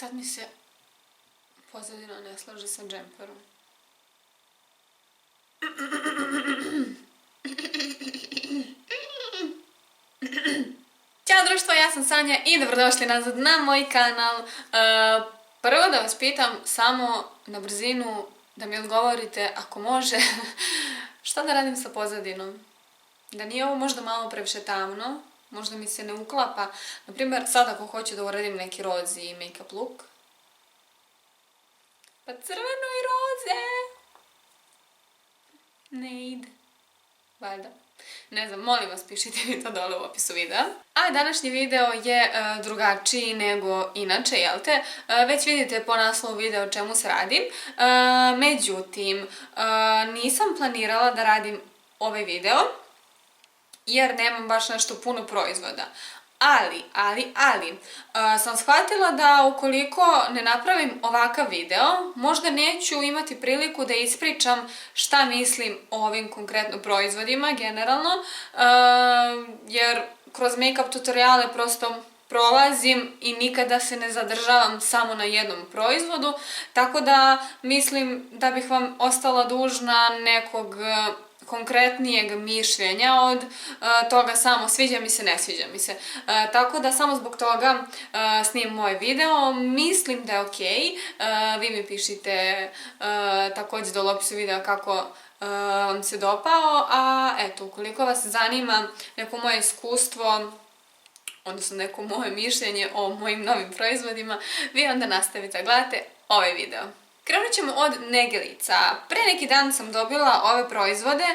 Sad mi se pozadina ne slaže sa džemperom. Ćao društvo, ja sam Sanja i dobrodošli nazad na moj kanal. Prvo da vas pitam samo na brzinu da mi odgovorite, ako može, šta da radim sa pozadinom? Da nije ovo možda malo previše tamno, možda mi se ne uklapa. Naprimjer, sad ako hoću da uradim neki rozi make-up look, pa crveno i roze ne ide. Valjda. Ne znam, molim vas, pišite mi to dole u opisu videa. A današnji video je drugačiji nego inače, jel te? Već vidite po naslovu videa o čemu se radi. Međutim, nisam planirala da radim ovaj video, jer nemam baš nešto puno proizvoda. Ali, sam shvatila da ukoliko ne napravim ovakav video, možda neću imati priliku da ispričam šta mislim o ovim konkretno proizvodima, generalno, jer kroz make-up tutoriale prosto prolazim i nikada se ne zadržavam samo na jednom proizvodu, tako da mislim da bih vam ostala dužna nekog konkretnijeg mišljenja od toga samo sviđa mi se, ne sviđa mi se. Tako da samo zbog toga snimam ovaj video, mislim da je okej. Vi mi pišite također dole u opisu videa kako vam se dopao, a eto, ukoliko vas zanima neko moje iskustvo, odnosno neko moje mišljenje o mojim novim proizvodima, vi onda nastavite da gledate ovaj video. Krenut ćemo od negelica. Pre neki dan sam dobila ove proizvode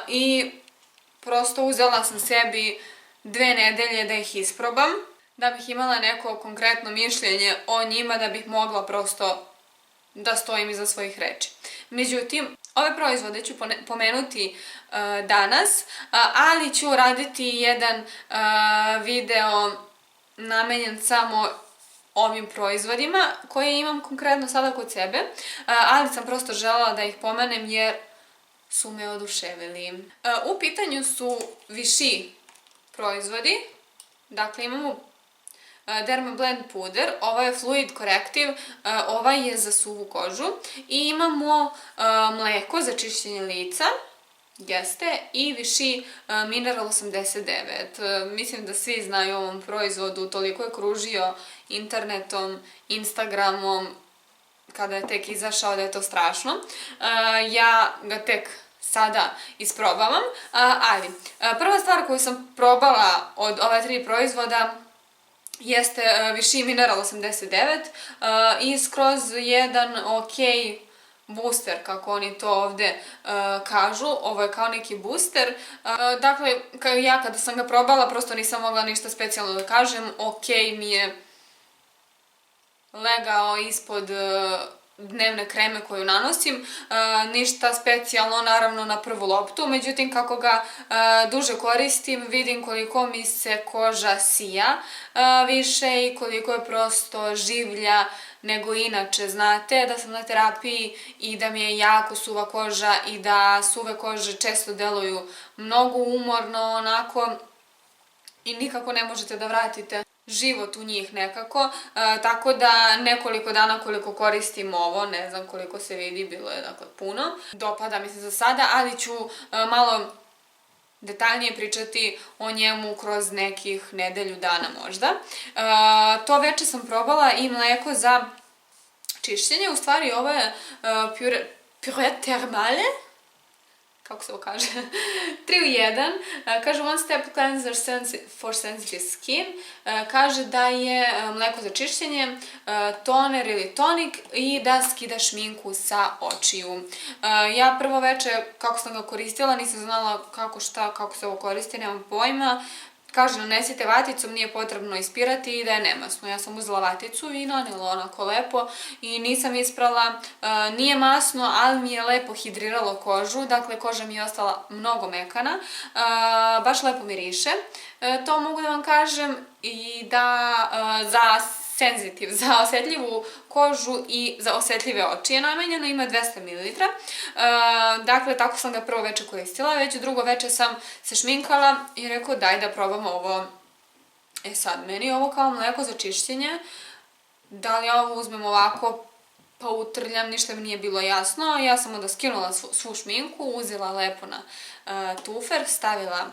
i prosto uzela sam sebi 2 nedelje da ih isprobam, da bih imala neko konkretno mišljenje o njima, da bih mogla prosto da stojim iza svojih reči. Međutim, ove proizvode ću pomenuti danas, ali ću raditi jedan video namenjen samo ovim proizvodima koje imam konkretno sada kod sebe, ali sam prosto želela da ih pomenem jer su me oduševili. U pitanju su Vichy proizvodi, dakle imamo Dermablend puder, ovo je Fluid Corrective, ovaj je za suvu kožu, i imamo mleko za čišćenje lica, jeste, i Vichy Mineral 89. Mislim da svi znaju o ovom proizvodu, toliko je kružio internetom, Instagramom, kada je tek izašao, da je to strašno. Ja ga tek sada isprobavam, ali prva stvar koju sam probala od ova 3 proizvoda jeste Vichy Mineral 89 i skroz jedan okej booster, kako oni to ovde kažu. Ovo je kao neki booster. Dakle, ja kada sam ga probala, prosto nisam mogla ništa specijalno da kažem. Okej mi je legao ispod dnevne kreme koju nanosim. Ništa specijalno, naravno, na prvu loptu. Međutim, kako ga duže koristim, vidim koliko mi se koža sija više i koliko je prosto življa nego inače. Znate da sam na terapiji i da mi je jako suva koža i da suve kože često deluju mnogo umorno, onako, i nikako ne možete da vratite život u njih nekako, tako da nekoliko dana koliko koristim ovo, ne znam koliko se vidi, bilo je dakle puno. Dopada mi se za sada, ali ću malo detaljnije pričati o njemu kroz nekih nedelju dana možda. To veče sam probala i mleko za čišćenje, u stvari ovo je Purée Thermale, kako se ovo kaže, 3 u 1, kaže One Step Cleanser for Sensitive Skin, kaže da je mleko za čišćenje, toner ili tonik i da skida šminku sa očiju. Ja prvo veče, kako sam ga koristila, nisam znala kako se ovo koristi, nemam pojma. Kaže, nanesite vaticom, nije potrebno ispirati i da je nemasno. Ja sam uzela vaticu i nanela onako lepo i nisam isprala. Nije masno, ali mi je lepo hidriralo kožu, dakle koža mi je ostala mnogo mekana. Baš lepo miriše. To mogu da vam kažem i da za osjetljivu kožu i za osjetljive oči je namenjeno, ima 200 ml. Dakle, tako sam ga prvo veče koristila, već drugo veče sam se šminkala i rekao daj da probam ovo. Sad, meni ovo kao mleko za čišćenje da li ja ovo uzmem ovako pa utrljam, ništa mi nije bilo jasno. Ja sam onda skinula svu šminku, uzela lepo na tufer, stavila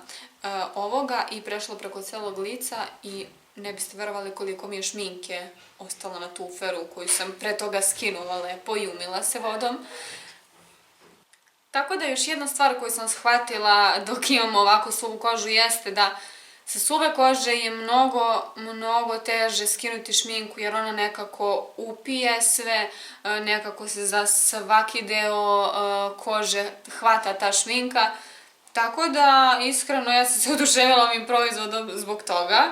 ovoga i prešla preko celog lica i ne biste verovali koliko mi je šminke ostalo na tuferu koju sam pre toga skinula lepo i umila se vodom. Tako da još jedna stvar koju sam shvatila dok imam ovako suvu kožu jeste da sa suve kože je mnogo teže skinuti šminku jer ona nekako upije sve, nekako se za svaki deo kože hvata ta šminka. Tako da, iskreno, ja sam se oduševila ovim proizvodom zbog toga.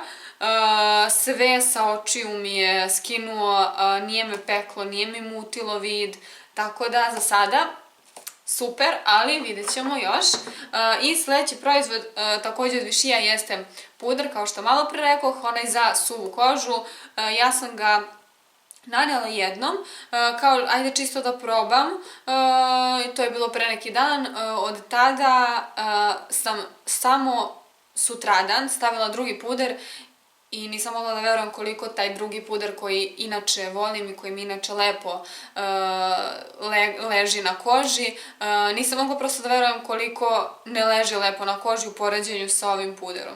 Sve sa očiju mi je skinuo, nije me peklo, nije mi mutilo vid, tako da za sada super, ali vidjet ćemo još. I sljedeći proizvod također od Vichyja jeste puder, kao što malo pre rekoh, onaj za suvu kožu. Ja sam ga nanela jednom, kao ajde čisto da probam, to je bilo pre neki dan. Od tada sam samo sutradan stavila drugi puder i nisam mogla da verujem koliko taj drugi puder koji inače volim i koji mi inače lepo leži na koži, nisam mogla prosto da verujem koliko ne leži lepo na koži u poređenju sa ovim puderom.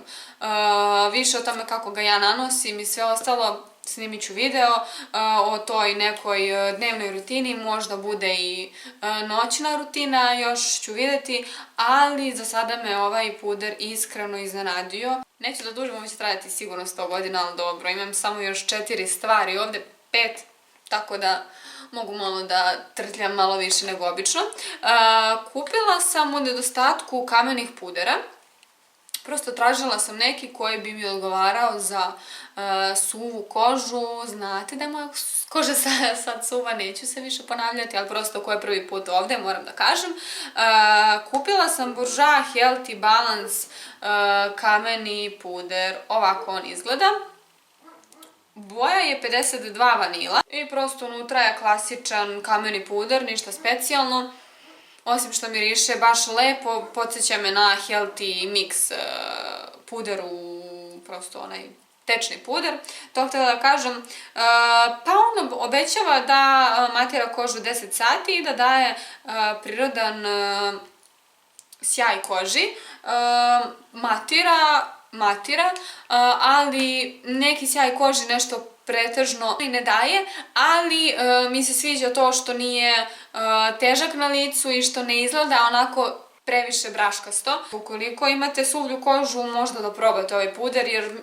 Više o tome kako ga ja nanosim i sve ostalo snimit ću video o toj nekoj dnevnoj rutini, možda bude i noćna rutina, još ću vidjeti, ali za sada me ovaj puder iskreno iznenadio. Neću da dužim, ovo će trajati sigurno 100 godina, ali dobro, imam samo još 4 stvari, ovdje 5, tako da mogu malo da trtljam malo više nego obično. Kupila sam u nedostatku kamenih pudera. Prosto tražila sam neki koji bi mi odgovarao za suvu kožu. Znate da je moja koža sad suva, neću se više ponavljati, ali prosto ko je prvi put ovdje, moram da kažem. Kupila sam Bourjois Healthy Balance kameni puder, ovako on izgleda. Boja je 52 vanila i prosto unutra je klasičan kameni puder, ništa specijalno. Osim što miriše baš lepo, podsjeća me na Healthy Mix puder, prosto onaj tečni puder. To htjela da kažem, pa on obećava da matira kožu 10 sati i da daje prirodan sjaj koži. Matira, ali neki sjaj koži nešto pretežno i ne daje, ali mi se sviđa to što nije težak na licu i što ne izgleda onako previše braškasto. Ukoliko imate suvlju kožu, možda da probate ovaj puder, jer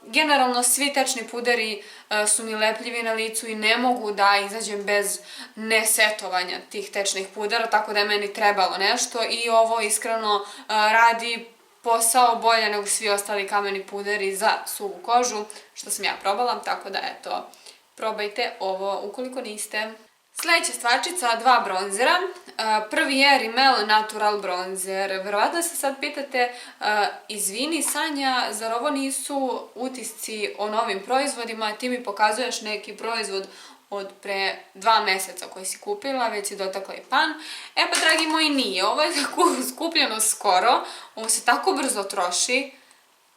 generalno svi tečni puderi su mi lepljivi na licu i ne mogu da izađem bez nesetovanja tih tečnih pudera, tako da je meni trebalo nešto i ovo iskreno radi posao bolje nego svi ostali kameni puderi za suvu kožu, što sam ja probala, tako da eto, probajte ovo ukoliko niste. Sljedeća stvarčica, 2 bronzera. Prvi je Rimmel Natural Bronzer. Verovatno se sad pitate, izvini Sanja, zar ovo nisu utisci o novim proizvodima, ti mi pokazuješ neki proizvod od pre 2 meseca koji si kupila, već si dotakla i pan. E pa, dragi moji, nije. Ovo je tako skupljeno skoro, ovo se tako brzo troši.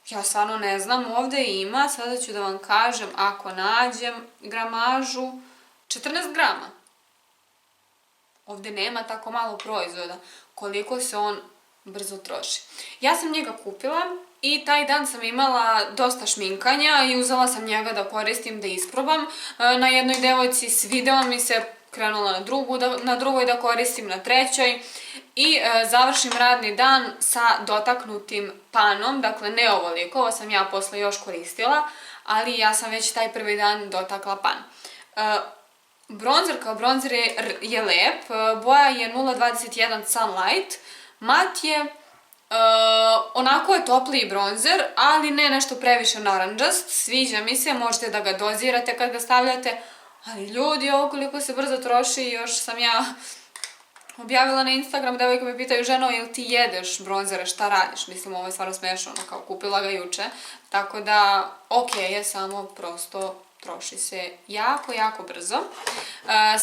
Ja stvarno ne znam, ovdje ima, sada ću da vam kažem, ako nađem gramažu, 14 grama. Ovdje nema tako malo proizvoda, koliko se on brzo troši. Ja sam njega kupila i taj dan sam imala dosta šminkanja i uzela sam njega da koristim, da isprobam. Na jednoj devojci svideo mi se, krenula na drugoj da koristim, na trećoj. I završim radni dan sa dotaknutim panom, dakle ne ovoliko, ovo sam ja posle još koristila, ali ja sam već taj prvi dan dotakla pan. Bronzer kao bronzer je lep, boja je 021 Sunlight, mat je, onako je topliji bronzer, ali ne nešto previše naranđast, sviđa mi se, možete da ga dozirate kad ga stavljate, ali ljudi, ovo koliko se brzo troši, još sam ja objavila na Instagram, devojke me pitaju, ženo, jel ti jedeš bronzere, šta radiš? Mislim, ovo je stvarno smešno, ono, kao kupila ga juče, tako da, ok je, samo prosto troši se jako, jako brzo.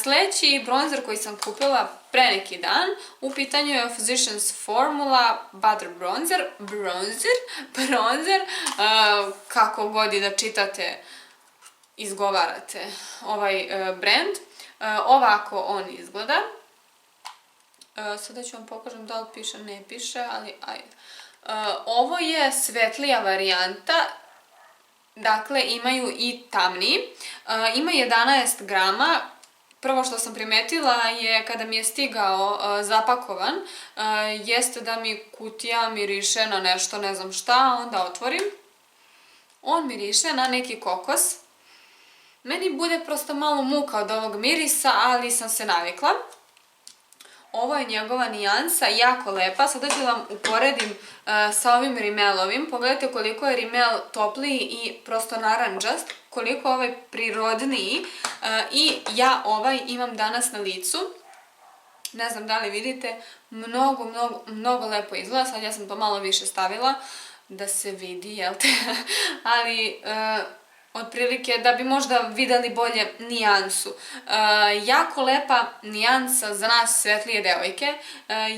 Sljedeći bronzer koji sam kupila pre neki dan, u pitanju je Physicians Formula Butter Bronzer, kako god i da čitate izgovarate ovaj brand. Ovako on izgleda. Sada ću vam pokažem da li piše, ne piše, ali ajde. Ovo je svetlija varijanta, dakle imaju i tamniji. Ima 11 grama. Prvo što sam primetila je kada mi je stigao zapakovan, jeste da mi kutija miriše na nešto, ne znam šta, onda otvorim. On miriše na neki kokos. Meni bude prosto malo muka od ovog mirisa, ali sam se navikla. Ovo je njegova nijansa, jako lepa. Sada ću vam uporedim sa ovim rimelovim. Pogledajte koliko je rimel topliji i prosto naranđast, koliko je ovaj prirodniji. I ja ovaj imam danas na licu. Ne znam da li vidite, mnogo lepo izgleda. Sad ja sam to malo više stavila da se vidi, jel te? Ali otprilike da bi možda videli bolje nijansu. Jako lepa nijansa za nas svetlije devojke,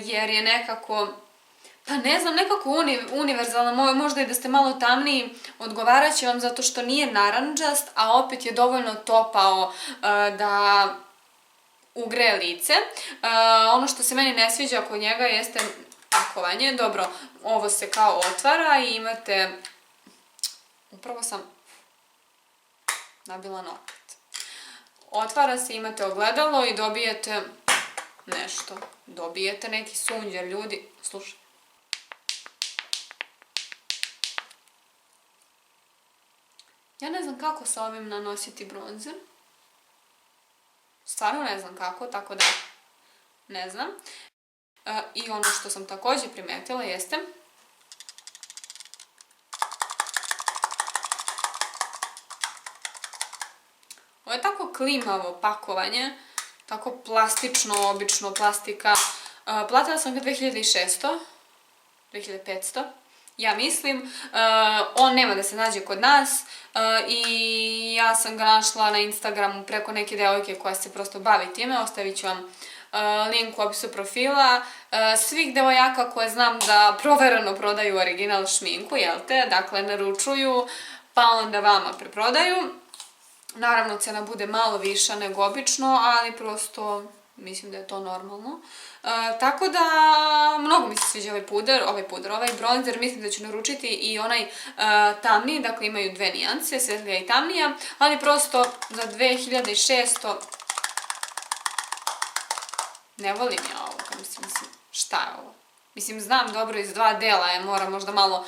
jer je nekako, pa ne znam, nekako univerzalna, možda i da ste malo tamniji, odgovarat će vam zato što nije naranđast, a opet je dovoljno topao da ugreje lice. Ono što se meni ne sviđa kod njega jeste pakovanje. Dobro, ovo se kao otvara i imate, upravo sam nabila nokat. Otvara se, imate ogledalo i dobijete nešto. Dobijete neki sunđer, ljudi. Slušaj. Ja ne znam kako sa ovim nanositi bronzer. Stvarno ne znam kako, tako da ne znam. I ono što sam također primetila jeste ovo je tako klimavo pakovanje, tako plastično, obično plastika. Platila sam ga 2600, 2500, ja mislim. On nema da se nađe kod nas i ja sam ga našla na Instagramu preko neke devojke koja se prosto bavi time. Ostavit ću vam link u opisu profila. Svih devojaka koje znam da provereno prodaju original šminku, jel te? Dakle, naručuju, pa onda vama preprodaju. Naravno, cena bude malo viša nego obično, ali prosto mislim da je to normalno. Tako da, mnogo mi se sviđa ovaj bronzer, mislim da ću naručiti i onaj tamniji, dakle imaju dve nijanse, svetlija i tamnija, ali prosto za 2600 ne volim ja ovo, mislim, šta je ovo? Mislim, znam dobro iz dva dela je, mora možda malo,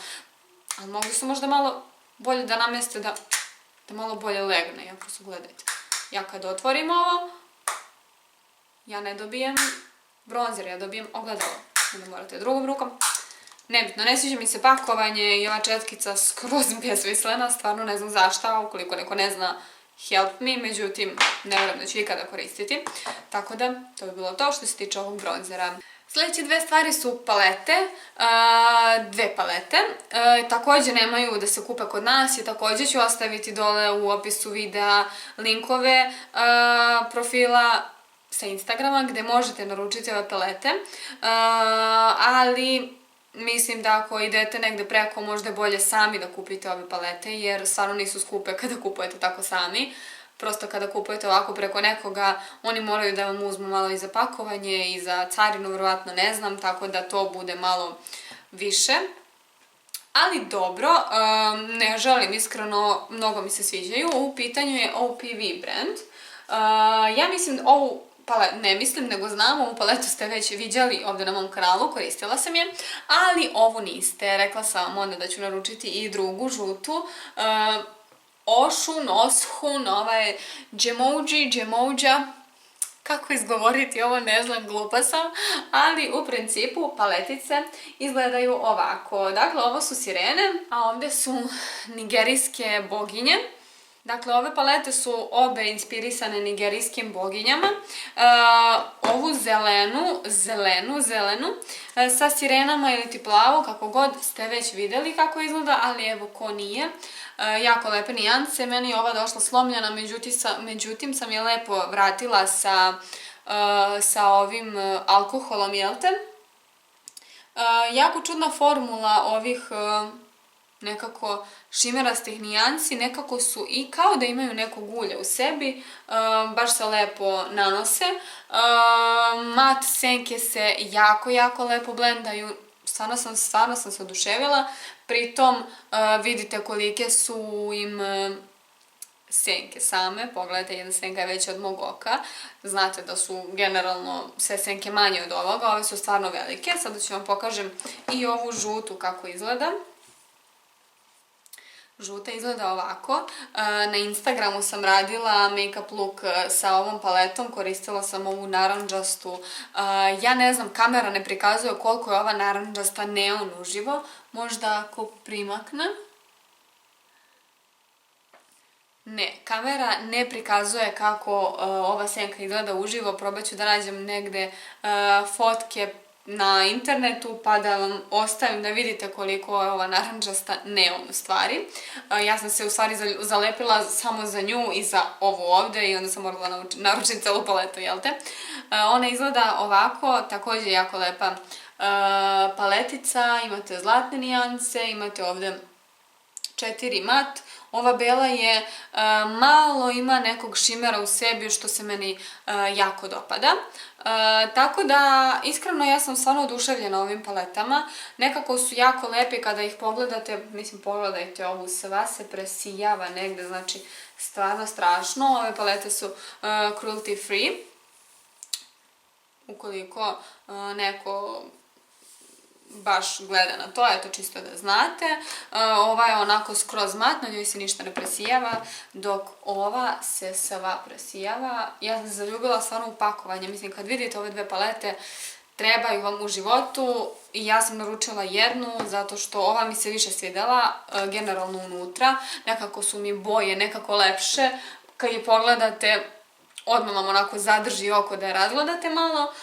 ali mogli su možda malo bolje da nameste da malo bolje legne, ja prosto gledajte. Ja kad otvorim ovo, ja ne dobijem bronzer, ja dobijem ogledalo. Onda morate drugom rukom. Nebitno, ne sviđa mi se pakovanje i ova četkica skroz besmislena, stvarno ne znam zašta, ukoliko neko ne zna, help me, međutim, ne vjerujem da ću ikada koristiti. Tako da, to bi bilo to što se tiče ovog bronzera. Sljedeće dve stvari su palete, dve palete, također nemaju da se kupe kod nas i također ću ostaviti dole u opisu videa linkove profila sa Instagrama gdje možete naručiti ove palete, ali mislim da ako idete negdje preko možda je bolje sami da kupite ove palete jer stvarno nisu skupe kada kupujete tako sami. Prosto kada kupujete ovako preko nekoga, oni moraju da vam uzmu malo i za pakovanje i za carinu, vjerovatno ne znam, tako da to bude malo više. Ali dobro, ne želim iskreno, mnogo mi se sviđaju. U pitanju je OPV brand. Ja mislim ovu paletu, ne mislim nego znam, ovu paletu ste već viđali ovdje na mom kanalu, koristila sam je, ali ovu niste. Rekla sam vam onda da ću naručiti i drugu, žutu. Oshun, Oshun, ova je Džemođa, kako izgovoriti ovo, ne znam, glupa sam, ali u principu paletice izgledaju ovako. Dakle, ovo su sirene, a ovdje su nigerijske boginje. Dakle, ove palete su obe inspirisane nigerijskim boginjama. Ovu zelenu, sa sirenama ili ti plavu, kako god ste već vidjeli kako izgleda, ali evo ko nije. Jako lepe nijance, meni je ova došla slomljena, međutim sam je lepo vratila sa ovim alkoholom, jel te? Jako čudna formula ovih nekako šimerastih nijansi, nekako su i kao da imaju nekog ulja u sebi, baš se lepo nanose. Mat senke se jako, jako lepo blendaju, stvarno sam se oduševila, pritom vidite kolike su im senke same, pogledajte, jedna senka je veća od mog oka, znate da su generalno sve senke manje od ovoga, ove su stvarno velike, sada ću vam pokažem i ovu žutu kako izgleda. Žuta izgleda ovako. Na Instagramu sam radila make-up look sa ovom paletom, koristila sam ovu narandžastu. Ja ne znam, kamera ne prikazuje koliko je ova narandžasta neon uživo. Možda ako primaknem. Ne, kamera ne prikazuje kako ova senka izgleda uživo. Probat ću da nađem negde fotke na internetu pa da vam ostavim da vidite koliko je ova narandžasta neon u stvari. Ja sam se u stvari zalepila samo za nju i za ovu ovde i onda sam morala naručiti celu paletu, jel te? Ona izgleda ovako, također jako lepa paletica, imate zlatne nijanse, imate ovde 4 mat. Ova bela je malo ima nekog šimera u sebi što se meni jako dopada. Tako da, iskreno ja sam stvarno oduševljena ovim paletama. Nekako su jako lepi kada ih pogledate, mislim pogledajte ovu, sva se presijava negde, znači stvarno strašno. Ove palete su cruelty free. Ukoliko neko baš gleda na to, eto čisto da znate. Ova je onako skroz mat, na njoj se ništa ne presijava, dok ova se sva presijava. Ja sam se zaljubila stvarno u pakovanje, mislim kad vidite ove dve palete trebaju vam u životu i ja sam naručila jednu zato što ova mi se više svidela, generalno unutra, nekako su mi boje nekako lepše, kad je pogledate odmah vam onako zadrži oko da je razgledate malo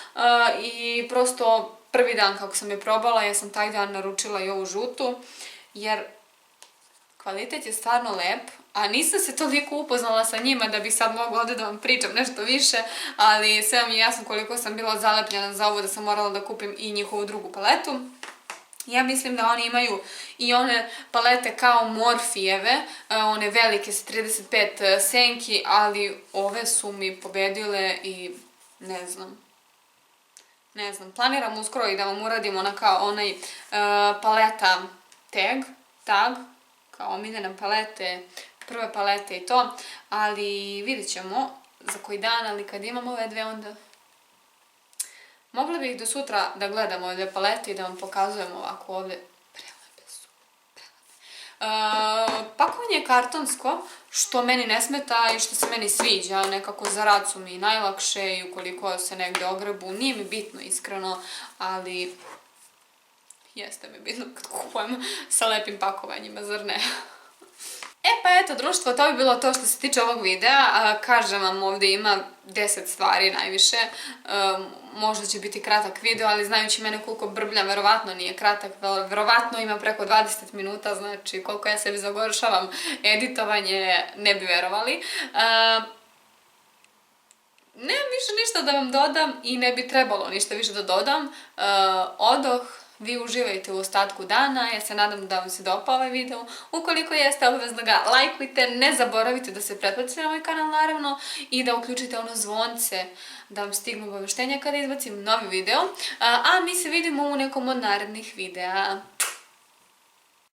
i prosto prvi dan kako sam je probala, ja sam taj dan naručila i ovu žutu, jer kvalitet je stvarno lep, a nisam se toliko upoznala sa njima da bih sad mogla ovdje da vam pričam nešto više, ali sve vam je jasno koliko sam bila zalepljena za ovo da sam morala da kupim i njihovu drugu paletu. Ja mislim da oni imaju i one palete kao Morfijeve, one velike sa 35 senki, ali ove su mi pobedile i ne znam, planiram uskoro i da vam uradim onaj paleta tag, kao omiljene palete, prve palete i to, ali vidjet ćemo za koji dan, ali kad imam ove dve onda mogla bih do sutra da gledam ove dve palete i da vam pokazujem ovako ovdje. Prelepe su, prelepe. Pakovanje je kartonsko, što meni ne smeta i što se meni sviđa, nekako za rad su mi najlakše i ukoliko se negde ogrebu, nije mi bitno iskreno, ali jeste mi bitno kad kupujem sa lepim pakovanjima, zar ne? E pa eto društvo, to bi bilo to što se tiče ovog videa, kažem vam ovdje ima 10 stvari najviše, možda će biti kratak video, ali znajući mene koliko brbljam, verovatno nije kratak, verovatno ima preko 20 minuta, znači koliko ja sebi zagoršavam editovanje, ne bi verovali. Nemam više ništa da vam dodam i ne bi trebalo ništa više da dodam, odoh. Vi uživajte u ostatku dana, ja se nadam da vam se dopao ovaj video. Ukoliko jeste, obavezno ga lajkujte, ne zaboravite da se pretplatite na moj kanal naravno i da uključite ono zvonce da vam stignu obaveštenja kada izbacim novi video. A mi se vidimo u nekom od narednih videa.